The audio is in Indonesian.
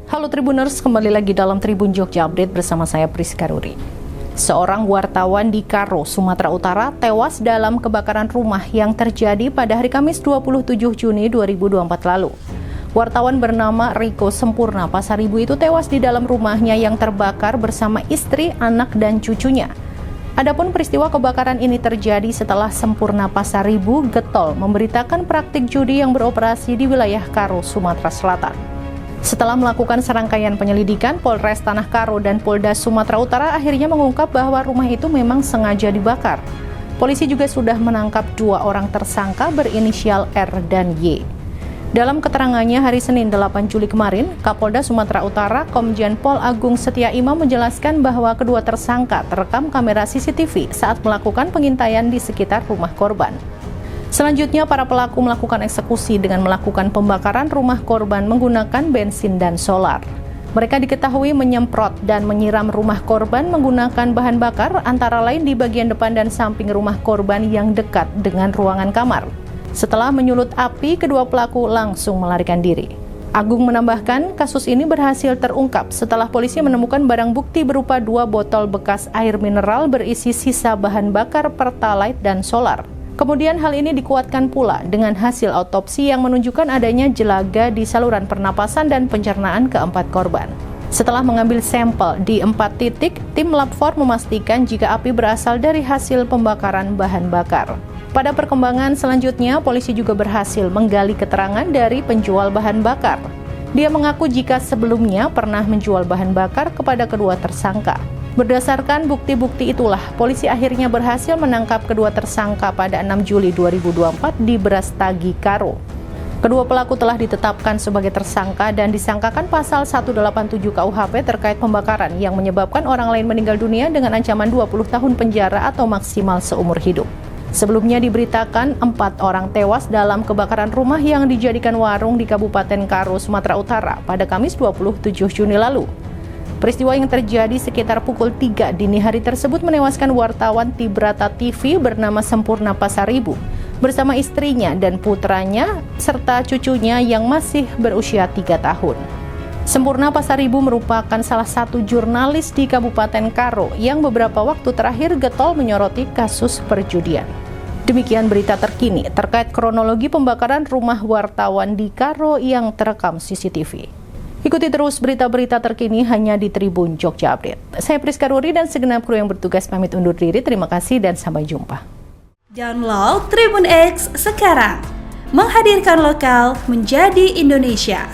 Halo Tribuners, kembali lagi dalam Tribun Jogja Update bersama saya Priska Ruri. Seorang wartawan di Karo, Sumatera Utara tewas dalam kebakaran rumah yang terjadi pada hari Kamis 27 Juni 2024 lalu. Wartawan bernama Riko Sempurna Pasaribu itu tewas di dalam rumahnya yang terbakar bersama istri, anak, dan cucunya. Adapun peristiwa kebakaran ini terjadi setelah Sempurna Pasaribu getol memberitakan praktik judi yang beroperasi di wilayah Karo, Sumatera Selatan. Setelah melakukan serangkaian penyelidikan, Polres Tanah Karo dan Polda Sumatera Utara akhirnya mengungkap bahwa rumah itu memang sengaja dibakar. Polisi juga sudah menangkap 2 orang tersangka berinisial R dan Y. Dalam keterangannya hari Senin 8 Juli kemarin, Kapolda Sumatera Utara Komjen Pol Agung Setia Imam menjelaskan bahwa kedua tersangka terekam kamera CCTV saat melakukan pengintaian di sekitar rumah korban. Selanjutnya, para pelaku melakukan eksekusi dengan melakukan pembakaran rumah korban menggunakan bensin dan solar. Mereka diketahui menyemprot dan menyiram rumah korban menggunakan bahan bakar antara lain di bagian depan dan samping rumah korban yang dekat dengan ruangan kamar. Setelah menyulut api, kedua pelaku langsung melarikan diri. Agung menambahkan, kasus ini berhasil terungkap setelah polisi menemukan barang bukti berupa 2 botol bekas air mineral berisi sisa bahan bakar Pertalite dan solar. Kemudian hal ini dikuatkan pula dengan hasil autopsi yang menunjukkan adanya jelaga di saluran pernapasan dan pencernaan keempat korban. Setelah mengambil sampel di 4 titik, tim Lab 4 memastikan jika api berasal dari hasil pembakaran bahan bakar. Pada perkembangan selanjutnya, polisi juga berhasil menggali keterangan dari penjual bahan bakar. Dia mengaku jika sebelumnya pernah menjual bahan bakar kepada kedua tersangka. Berdasarkan bukti-bukti itulah, polisi akhirnya berhasil menangkap kedua tersangka pada 6 Juli 2024 di Brastagi, Karo. Kedua pelaku telah ditetapkan sebagai tersangka dan disangkakan pasal 187 KUHP terkait pembakaran yang menyebabkan orang lain meninggal dunia dengan ancaman 20 tahun penjara atau maksimal seumur hidup. Sebelumnya diberitakan 4 orang tewas dalam kebakaran rumah yang dijadikan warung di Kabupaten Karo, Sumatera Utara pada Kamis 27 Juni lalu. Peristiwa yang terjadi sekitar pukul 3 dini hari tersebut menewaskan wartawan Tibrata TV bernama Sempurna Pasaribu bersama istrinya dan putranya serta cucunya yang masih berusia 3 tahun. Sempurna Pasaribu merupakan salah satu jurnalis di Kabupaten Karo yang beberapa waktu terakhir getol menyoroti kasus perjudian. Demikian berita terkini terkait kronologi pembakaran rumah wartawan di Karo yang terekam CCTV. Ikuti terus berita-berita terkini hanya di Tribun Jogja Update. Saya Priska Ruri dan segenap kru yang bertugas pamit undur diri. Terima kasih dan sampai jumpa. Download Tribun X sekarang. Menghadirkan lokal menjadi Indonesia.